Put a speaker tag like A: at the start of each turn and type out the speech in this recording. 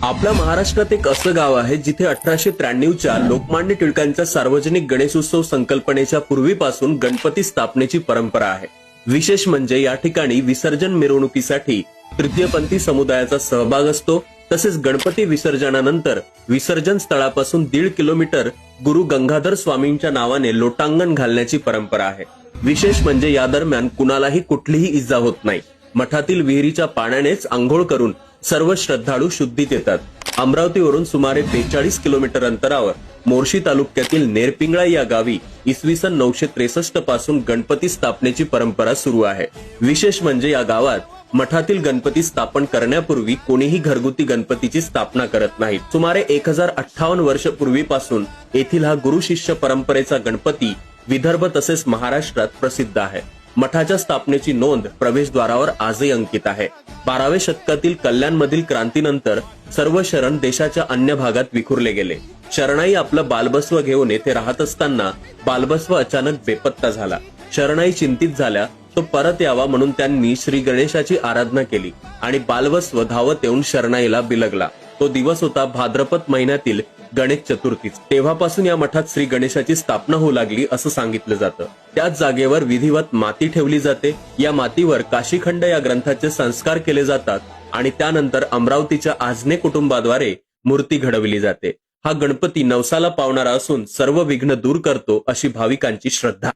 A: आपल्या महाराष्ट्रात एक असं गाव आहे जिथे 1893च्या लोकमान्य टिळकांच्या सार्वजनिक गणेशोत्सव संकल्पनेच्या पूर्वीपासून गणपती स्थापनेची परंपरा आहे। विशेष म्हणजे या ठिकाणी विसर्जन मिरवणुकीसाठी तृतीयपंथी समुदायाचा सहभाग असतो। तसेच गणपती विसर्जनानंतर विसर्जन स्थळापासून 1.5 किलोमीटर गुरु गंगाधर स्वामींच्या नावाने लोटांगण घालण्याची परंपरा आहे। विशेष म्हणजे या दरम्यान कुणालाही कुठलीही इजा होत नाही। मठातील विहिरीच्या पाण्यानेच आंघोळ करून सर्व श्रद्धाळू शुद्धीत येतात। अमरावतीवरून सुमारे 42 किलोमीटर अंतरावर मोर्शी तालुक्यातील नेरपिंगळा या गावी इसवी सन 963 पासून गणपती स्थापनेची परंपरा सुरू आहे। विशेष म्हणजे या गावात मठातील गणपती स्थापन करण्यापूर्वी कोणीही घरगुती गणपतीची स्थापना करत नाही। सुमारे 1058 वर्षपूर्वीपासून येथील हा गुरु शिष्य परंपरेचा गणपती विदर्भ तसेच महाराष्ट्रात प्रसिद्ध आहे। मठाच्या स्थापनेची नोंद प्रवेशद्वारावर आजही अंकित आहे। 12व्या शतकातील कल्याणमधील क्रांतीनंतर सर्व शरण देशाच्या अन्य भागात विखुरले गेले। शरणाई आपलं बालबस्व घेऊन येथे राहत असताना बालबस्व अचानक बेपत्ता झाला। शरणाई चिंतित झाल्या, तो परत यावा म्हणून त्यांनी श्री गणेशाची आराधना केली आणि बालबस्व धावत येऊन शरणाईला बिलगला। तो दिवस होता भाद्रपद महिन्यातील गणेश चतुर्थी। तेव्हापासून या मठात श्री गणेशाची स्थापना होऊ लागली असं सांगितलं जातं। त्याच जागेवर विधिवत माती ठेवली जाते। या मातीवर काशीखंड या ग्रंथाचे संस्कार केले जातात आणि त्यानंतर अमरावतीच्या आजने कुटुंबाद्वारे मूर्ती घडवली जाते। हा गणपती नवसाला पावणारा असून सर्व विघ्न दूर करतो अशी भाविकांची श्रद्धा।